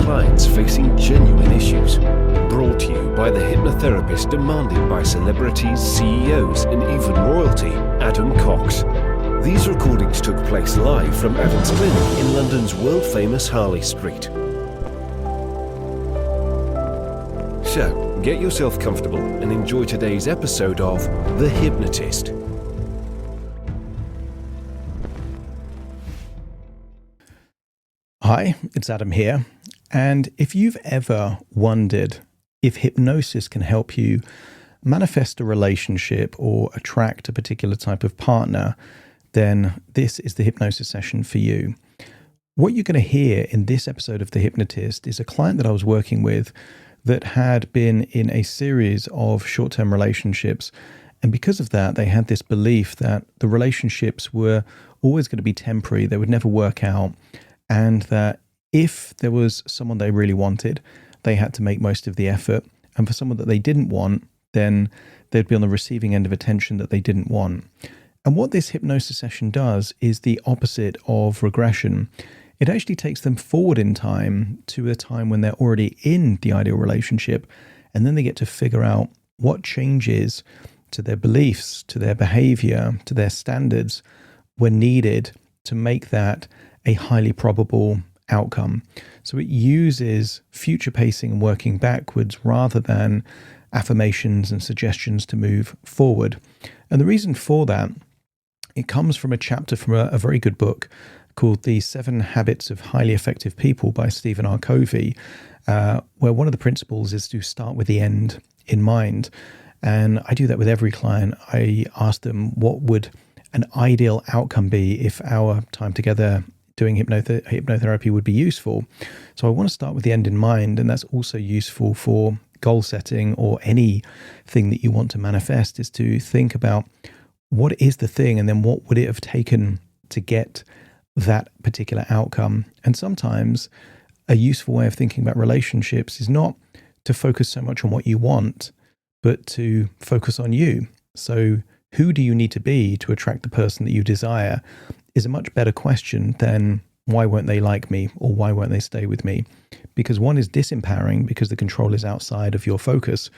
clients facing genuine issues. Brought to you by the hypnotherapist demanded by celebrities, CEOs, and even royalty, Adam Cox. These recordings took place live from Adam's clinic in London's world-famous Harley Street. So, get yourself comfortable and enjoy today's episode of The Hypnotist. Hi, it's Adam here, and if you've ever wondered if hypnosis can help you manifest a relationship or attract a particular type of partner, then this is the hypnosis session for you. What you're going to hear in this episode of The Hypnotist is a client that I was working with that had been in a series of short-term relationships, and because of that, they had this belief that the relationships were always going to be temporary, they would never work out, and that if there was someone they really wanted, they had to make most of the effort. And for someone that they didn't want, then they'd be on the receiving end of attention that they didn't want. And what this hypnosis session does is the opposite of regression. It actually takes them forward in time to a time when they're already in the ideal relationship. And then they get to figure out what changes to their beliefs, to their behavior, to their standards were needed to make that a highly probable outcome. So it uses future pacing and working backwards rather than affirmations and suggestions to move forward. And the reason for that, it comes from a chapter from a very good book called The 7 Habits of Highly Effective People by Stephen R. Covey, where one of the principles is to start with the end in mind. And I do that with every client. I ask them, what would an ideal outcome be if our time together doing hypnotherapy would be useful? So I want to start with the end in mind, and that's also useful for goal setting or anything that you want to manifest, is to think about what is the thing and then what would it have taken to get that particular outcome. And sometimes a useful way of thinking about relationships is not to focus so much on what you want, but to focus on you. So who do you need to be to attract the person that you desire is a much better question than why won't they like me or why won't they stay with me? Because one is disempowering because the control is outside of your focus,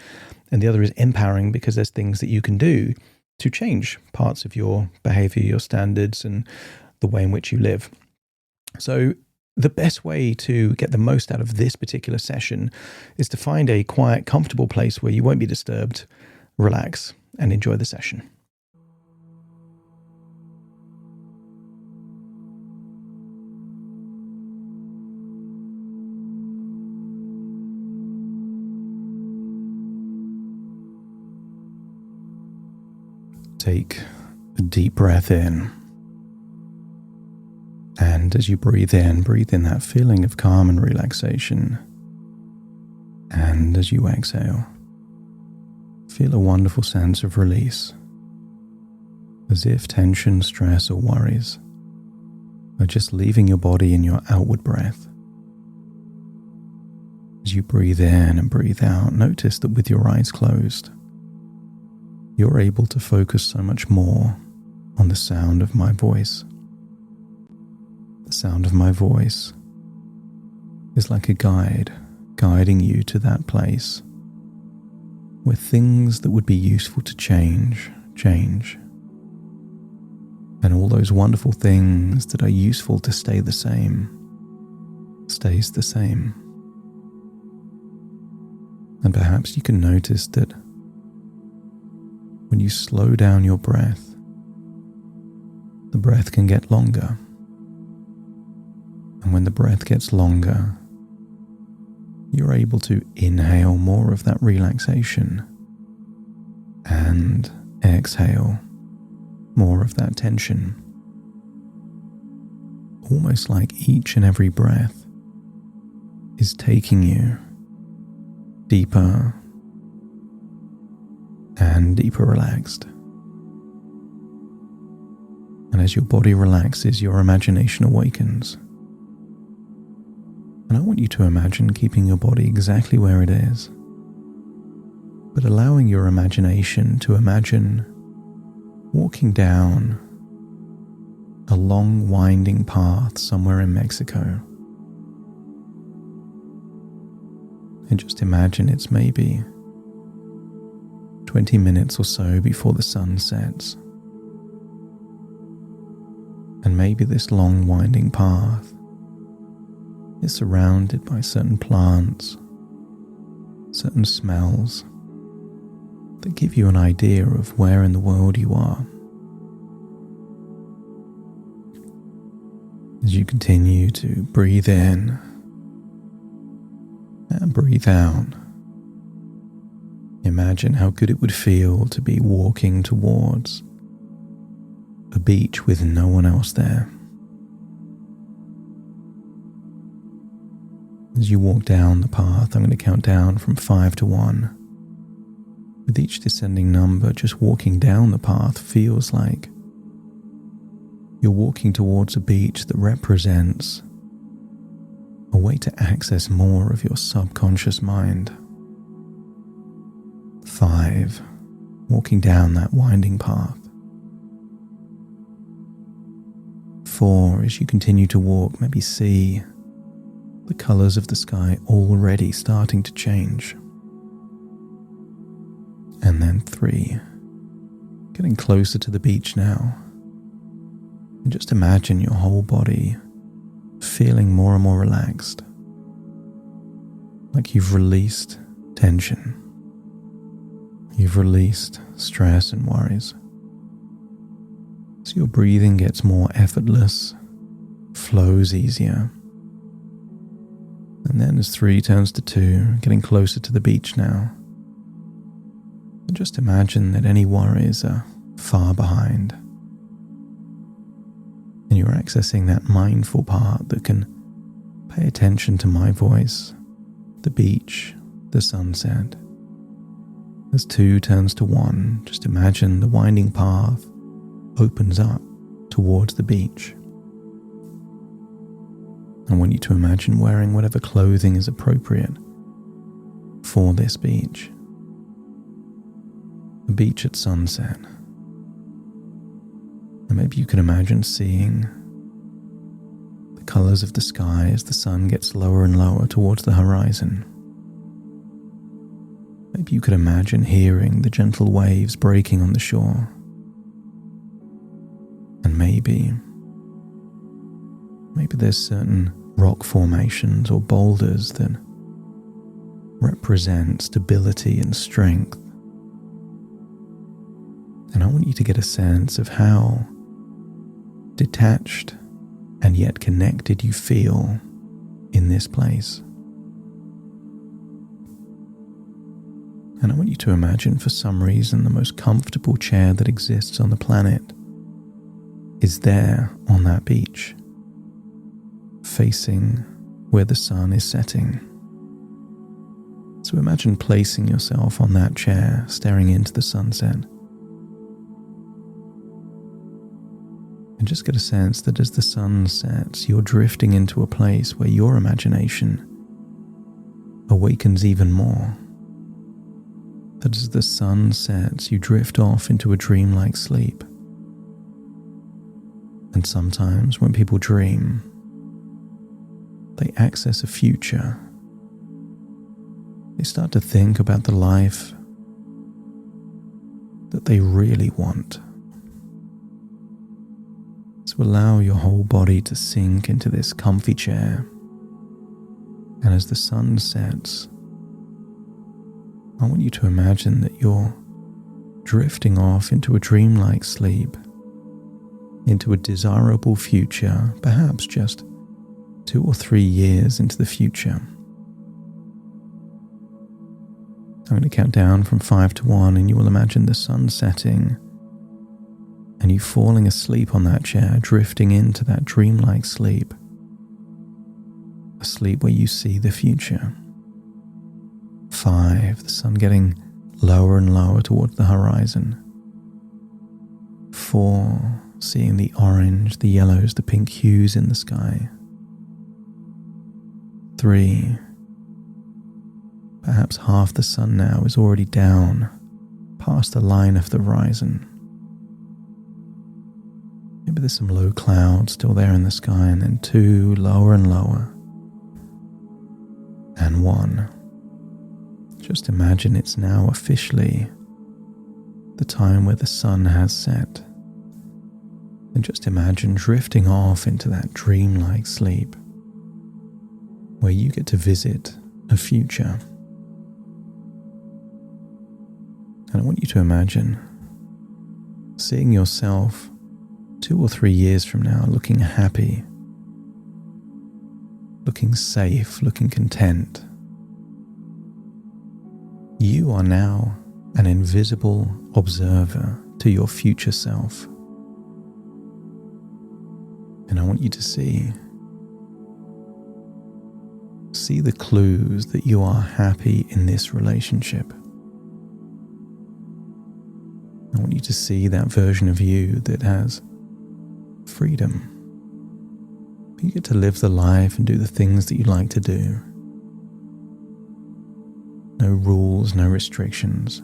and the other is empowering because there's things that you can do to change parts of your behavior, your standards, and the way in which you live. So the best way to get the most out of this particular session is to find a quiet, comfortable place where you won't be disturbed, relax, and enjoy the session. Take a deep breath in. And as you breathe in that feeling of calm and relaxation. And as you exhale, feel a wonderful sense of release, as if tension, stress, or worries are just leaving your body in your outward breath. As you breathe in and breathe out, notice that with your eyes closed, you're able to focus so much more on the sound of my voice. The sound of my voice is like a guide, guiding you to that place where things that would be useful to change. And all those wonderful things that are useful to stay the same, stays the same. And perhaps you can notice that when you slow down your breath, the breath can get longer. And when the breath gets longer, you're able to inhale more of that relaxation and exhale more of that tension. Almost like each and every breath is taking you deeper and deeper relaxed. And as your body relaxes, your imagination awakens. And I want you to imagine keeping your body exactly where it is, but allowing your imagination to imagine walking down a long winding path somewhere in Mexico. And just imagine it's maybe 20 minutes or so before the sun sets. And maybe this long winding path is surrounded by certain plants, certain smells that give you an idea of where in the world you are. As you continue to breathe in and breathe out, imagine how good it would feel to be walking towards a beach with no one else there. As you walk down the path, I'm going to count down from 5 to 1. With each descending number, just walking down the path feels like you're walking towards a beach that represents a way to access more of your subconscious mind. 5, walking down that winding path. 4, as you continue to walk, maybe see the colors of the sky already starting to change. And then 3, getting closer to the beach now. And just imagine your whole body feeling more and more relaxed, like you've released tension. You've released stress and worries. So your breathing gets more effortless, flows easier. And then as 3 turns to 2, getting closer to the beach now. And just imagine that any worries are far behind. And you're accessing that mindful part that can pay attention to my voice, the beach, the sunset. As 2 turns to 1, just imagine the winding path opens up towards the beach. I want you to imagine wearing whatever clothing is appropriate for this beach. A beach at sunset. And maybe you can imagine seeing the colors of the sky as the sun gets lower and lower towards the horizon. Maybe you could imagine hearing the gentle waves breaking on the shore. And maybe there's certain rock formations or boulders that represent stability and strength. And I want you to get a sense of how detached and yet connected you feel in this place. And I want you to imagine, for some reason, the most comfortable chair that exists on the planet is there on that beach, facing where the sun is setting. So imagine placing yourself on that chair, staring into the sunset. And just get a sense that as the sun sets, you're drifting into a place where your imagination awakens even more. That as the sun sets, you drift off into a dreamlike sleep. And sometimes when people dream, they access a future. They start to think about the life that they really want. So allow your whole body to sink into this comfy chair. And as the sun sets, I want you to imagine that you're drifting off into a dreamlike sleep, into a desirable future, perhaps just 2 or 3 years into the future. I'm going to count down from 5 to 1, and you will imagine the sun setting and you falling asleep on that chair, drifting into that dreamlike sleep, a sleep where you see the future. 5, the sun getting lower and lower towards the horizon. 4, seeing the orange, the yellows, the pink hues in the sky. 3, perhaps half the sun now is already down past the line of the horizon. Maybe there's some low clouds still there in the sky, and then 2, lower and lower. And 1. Just imagine it's now officially the time where the sun has set. And just imagine drifting off into that dreamlike sleep where you get to visit a future. And I want you to imagine seeing yourself 2 or 3 years from now looking happy, looking safe, looking content. You are now an invisible observer to your future self. And I want you to see the clues that you are happy in this relationship. I want you to see that version of you that has freedom. You get to live the life and do the things that you like to do. No rules, no restrictions.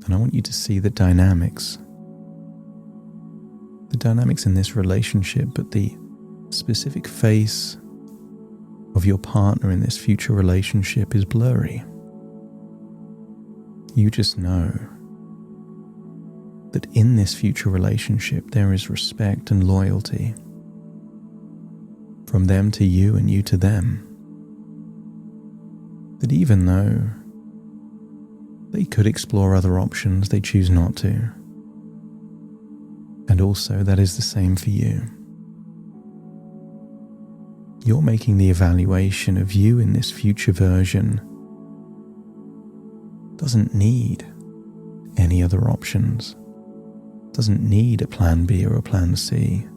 And I want you to see the dynamics in this relationship, but the specific face of your partner in this future relationship is blurry. You just know that in this future relationship there is respect and loyalty from them to you and you to them. That even though they could explore other options, they choose not to. And also that is the same for you. You're making the evaluation of you in this future version doesn't need any other options, doesn't need a plan B or a plan C.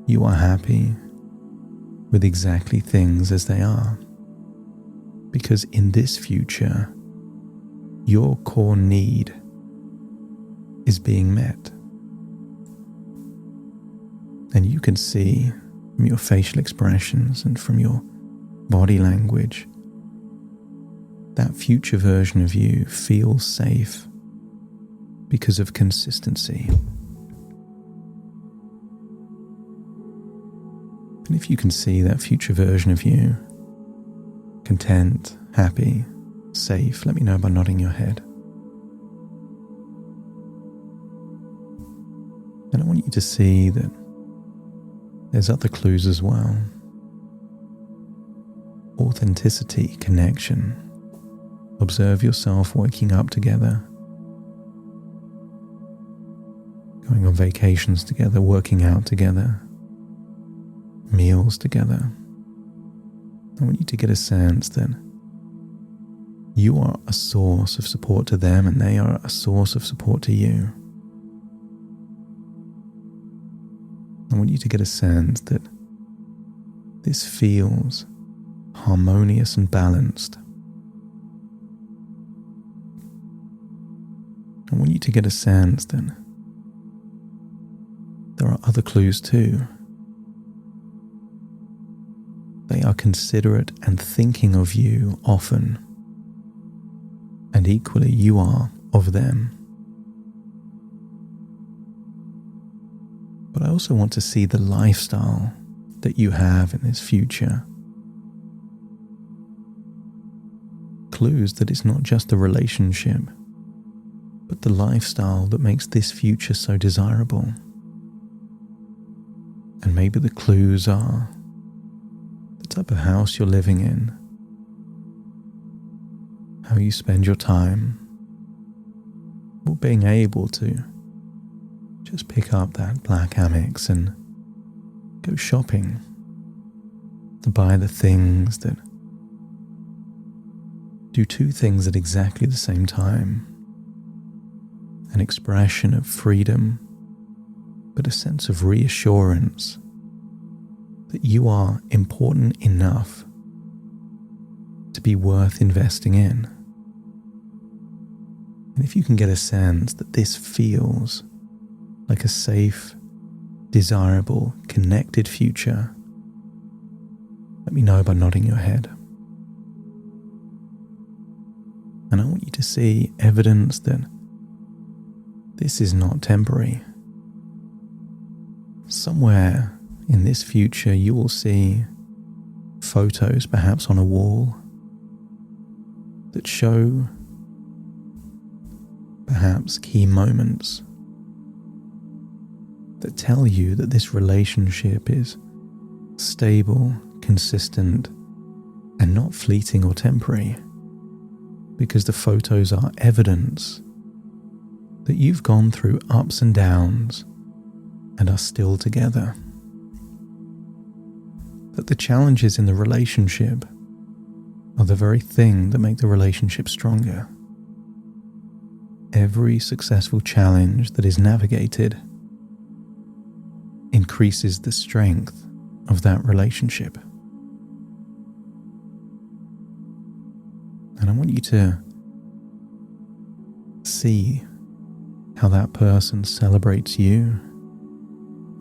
You are happy with exactly things as they are, because in this future, your core need is being met. And you can see from your facial expressions and from your body language, that future version of you feels safe because of consistency. And if you can see that future version of you, content, happy, safe, let me know by nodding your head. And I want you to see that there's other clues as well. Authenticity, connection. Observe yourself waking up together, going on vacations together, working out together, meals together. I want you to get a sense that you are a source of support to them and they are a source of support to you. I want you to get a sense that this feels harmonious and balanced. I want you to get a sense that there are other clues too. They are considerate and thinking of you often, and equally you are of them. But I also want to see the lifestyle that you have in this future. Clues that it's not just the relationship, but the lifestyle that makes this future so desirable. And maybe the clues are the type of house you're living in, how you spend your time, or being able to just pick up that black Amex and go shopping to buy the things that do two things at exactly the same time. An expression of freedom, but a sense of reassurance that you are important enough to be worth investing in. And if you can get a sense that this feels like a safe, desirable, connected future, let me know by nodding your head. And I want you to see evidence that this is not temporary. Somewhere in this future you will see photos perhaps on a wall that show perhaps key moments that tell you that this relationship is stable, consistent, and not fleeting or temporary, because the photos are evidence that you've gone through ups and downs and are still together. That the challenges in the relationship are the very thing that make the relationship stronger. Every successful challenge that is navigated increases the strength of that relationship. And I want you to see how that person celebrates you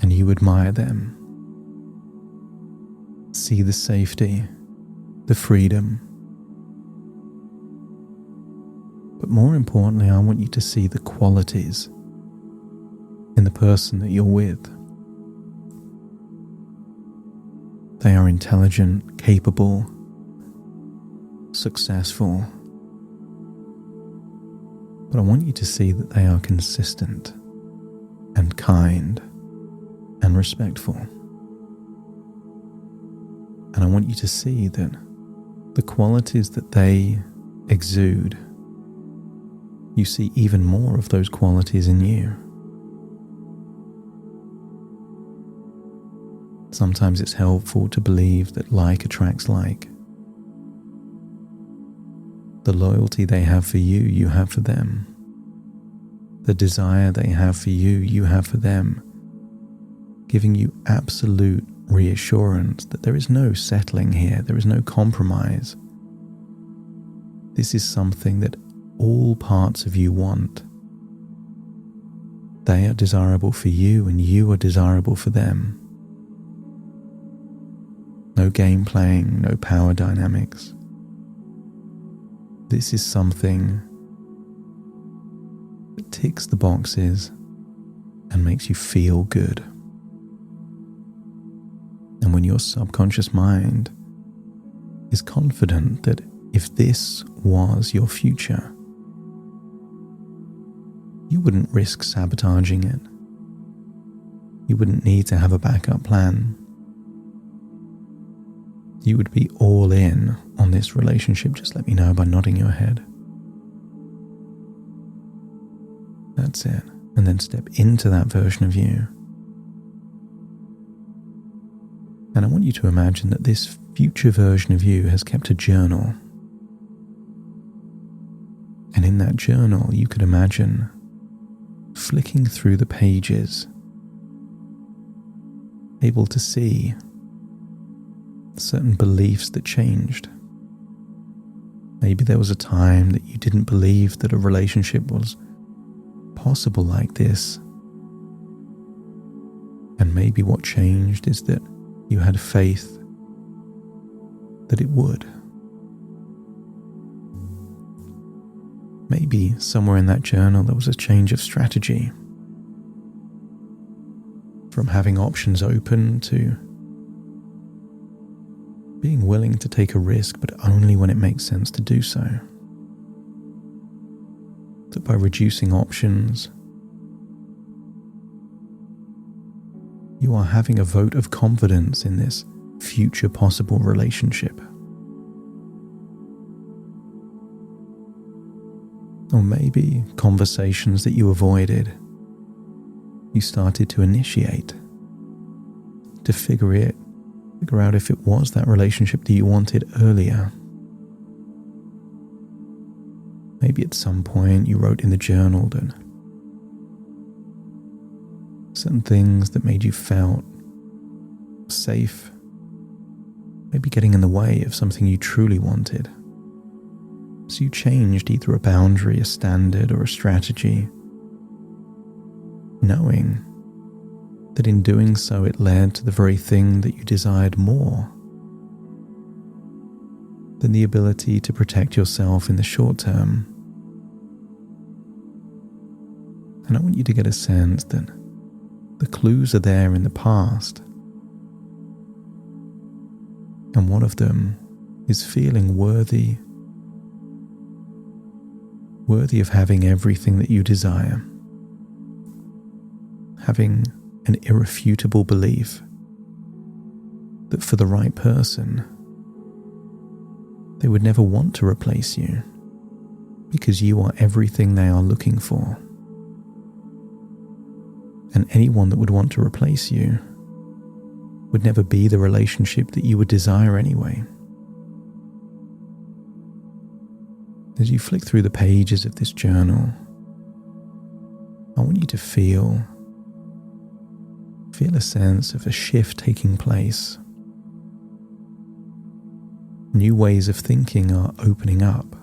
and you admire them. See the safety, the freedom. But more importantly, I want you to see the qualities in the person that you're with. They are intelligent, capable, successful. But I want you to see that they are consistent and kind and respectful. And I want you to see that the qualities that they exude, you see even more of those qualities in you. Sometimes it's helpful to believe that like attracts like. The loyalty they have for you, you have for them. The desire they have for you, you have for them, giving you absolute reassurance that there is no settling here, there is no compromise. This is something that all parts of you want. They are desirable for you and you are desirable for them. No game playing, no power dynamics. This is something that ticks the boxes and makes you feel good. And when your subconscious mind is confident that if this was your future, you wouldn't risk sabotaging it. You wouldn't need to have a backup plan. You would be all in on this relationship. Just let me know by nodding your head. That's it. And then step into that version of you. And I want you to imagine that this future version of you has kept a journal. And in that journal, you could imagine flicking through the pages, able to see certain beliefs that changed. Maybe there was a time that you didn't believe that a relationship was possible like this. And maybe what changed is that you had faith that it would. Maybe somewhere in that journal there was a change of strategy. From having options open to being willing to take a risk, but only when it makes sense to do so. That by reducing options, you are having a vote of confidence in this future possible relationship. Or maybe conversations that you avoided, you started to initiate to figure out if it was that relationship that you wanted earlier. Maybe at some point you wrote in the journal that certain things that made you felt safe, maybe getting in the way of something you truly wanted. So you changed either a boundary, a standard, or a strategy, knowing that in doing so it led to the very thing that you desired more than the ability to protect yourself in the short term. And I want you to get a sense that the clues are there in the past. And one of them is feeling worthy of having everything that you desire, having an irrefutable belief that for the right person, they would never want to replace you because you are everything they are looking for. And anyone that would want to replace you would never be the relationship that you would desire anyway. As you flick through the pages of this journal, I want you to feel a sense of a shift taking place. New ways of thinking are opening up.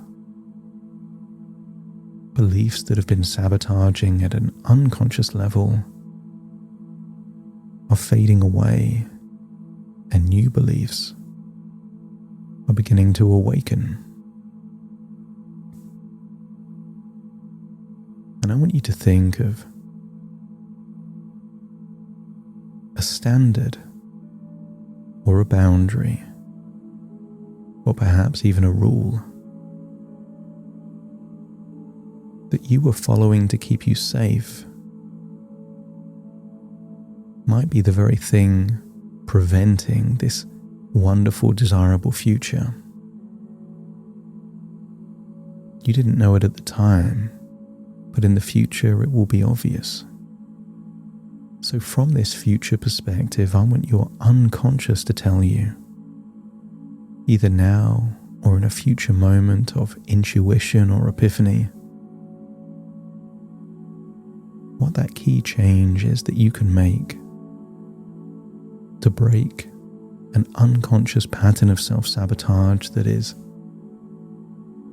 Beliefs that have been sabotaging at an unconscious level are fading away, and new beliefs are beginning to awaken. And I want you to think of a standard or a boundary, or perhaps even a rule that you were following to keep you safe might be the very thing preventing this wonderful, desirable future. You didn't know it at the time, but in the future it will be obvious. So from this future perspective, I want your unconscious to tell you, either now or in a future moment of intuition or epiphany, what that key change is that you can make to break an unconscious pattern of self-sabotage that is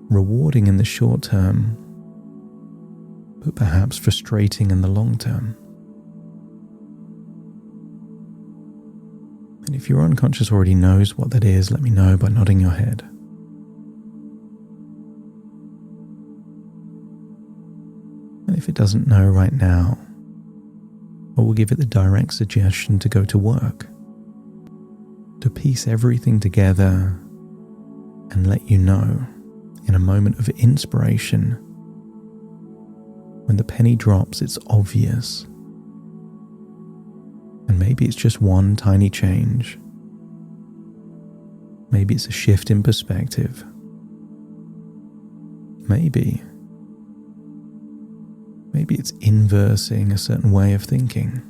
rewarding in the short term, but perhaps frustrating in the long term. And if your unconscious already knows what that is, let me know by nodding your head. And if it doesn't know right now, I will give it the direct suggestion to go to work, to piece everything together and let you know in a moment of inspiration. When the penny drops, it's obvious. And maybe it's just one tiny change. Maybe it's a shift in perspective. Maybe it's inversing a certain way of thinking.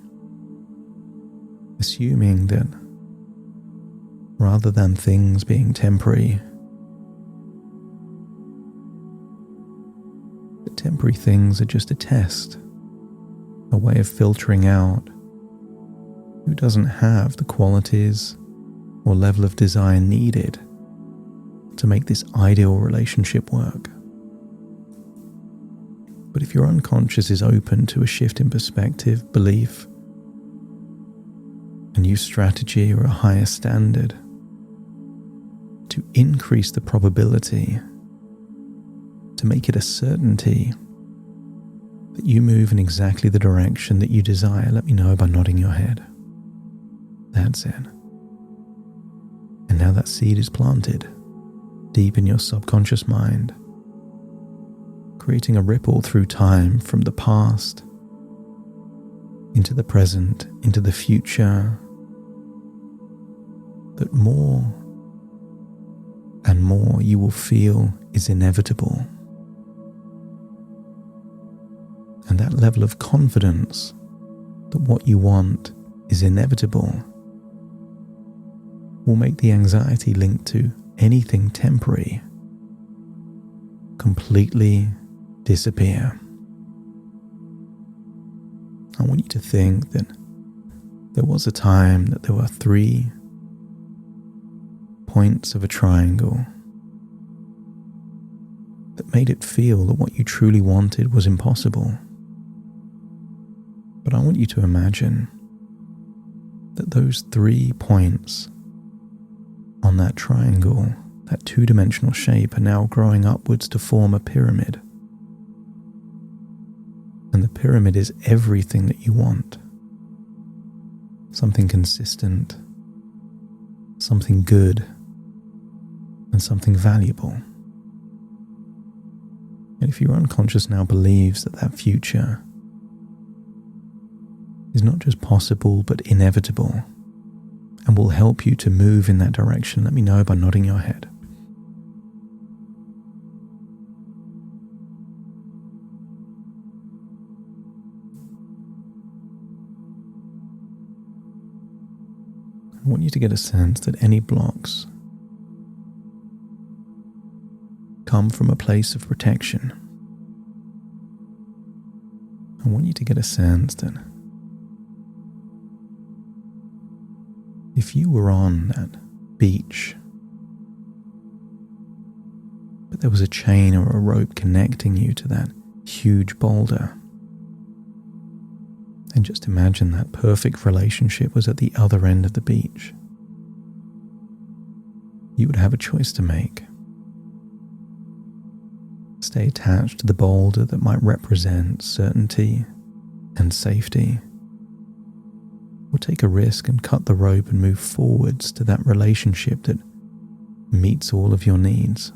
Assuming that rather than things being temporary, that temporary things are just a test, a way of filtering out who doesn't have the qualities or level of desire needed to make this ideal relationship work. But if your unconscious is open to a shift in perspective, belief, a new strategy or a higher standard to increase the probability, to make it a certainty that you move in exactly the direction that you desire, let me know by nodding your head. That's it. And now that seed is planted deep in your subconscious mind, creating a ripple through time from the past into the present, into the future, that more and more you will feel is inevitable. And that level of confidence that what you want is inevitable will make the anxiety linked to anything temporary completely disappear. I want you to think that there was a time that there were 3 points of a triangle that made it feel that what you truly wanted was impossible. But I want you to imagine that those 3 points on that triangle, that 2-dimensional shape, are now growing upwards to form a pyramid. And the pyramid is everything that you want. Something consistent, something good, and something valuable. And if your unconscious now believes that that future is not just possible but inevitable and will help you to move in that direction, let me know by nodding your head. I want you to get a sense that any blocks come from a place of protection. I want you to get a sense that if you were on that beach, but there was a chain or a rope connecting you to that huge boulder, and just imagine that perfect relationship was at the other end of the beach, you would have a choice to make. Stay attached to the boulder that might represent certainty and safety, or take a risk and cut the rope and move forwards to that relationship that meets all of your needs.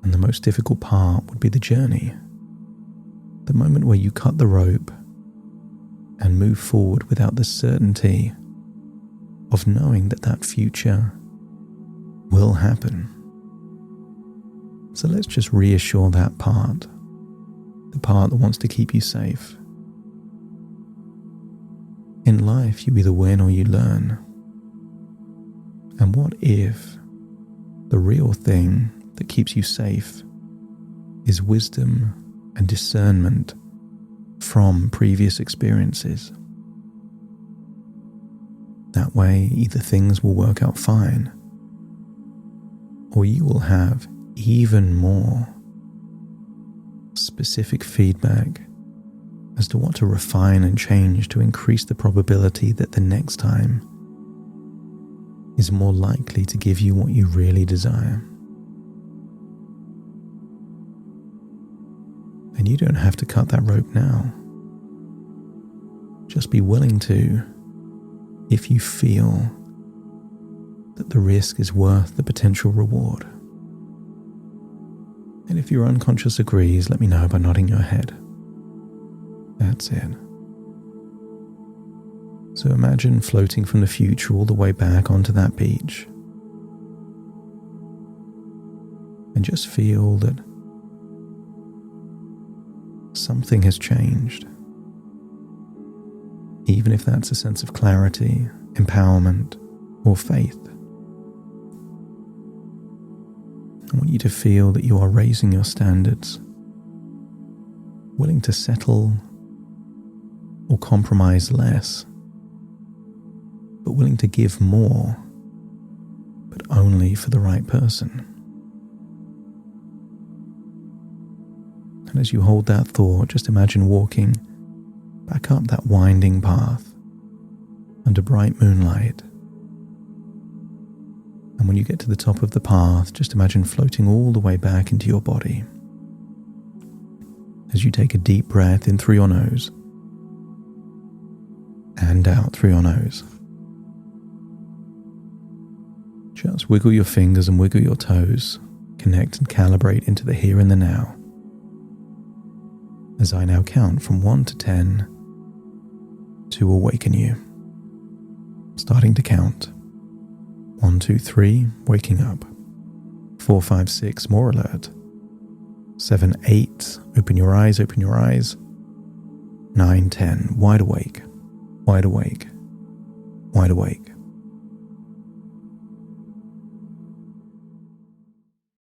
And the most difficult part would be the journey, the moment where you cut the rope and move forward without the certainty of knowing that that future will happen. So let's just reassure that part, the part that wants to keep you safe. In life, you either win or you learn. And what if the real thing that keeps you safe is wisdom and discernment from previous experiences? That way, either things will work out fine, or you will have even more specific feedback as to what to refine and change to increase the probability that the next time is more likely to give you what you really desire. And you don't have to cut that rope now. Just be willing to, if you feel that the risk is worth the potential reward. And if your unconscious agrees, let me know by nodding your head. That's it. So imagine floating from the future all the way back onto that beach. And just feel that something has changed. Even if that's a sense of clarity, empowerment, or faith. I want you to feel that you are raising your standards, willing to settle or compromise less, but willing to give more, but only for the right person. And as you hold that thought, just imagine walking back up that winding path under bright moonlight. And when you get to the top of the path, just imagine floating all the way back into your body. As you take a deep breath in through your nose and out through your nose. Just wiggle your fingers and wiggle your toes. Connect and calibrate into the here and the now. As I now count from 1 to 10 to awaken you. Starting to count. 1, 2, 3, waking up. 4, 5, 6, more alert. 7, 8, open your eyes, open your eyes. 9, 10, wide awake, wide awake, wide awake.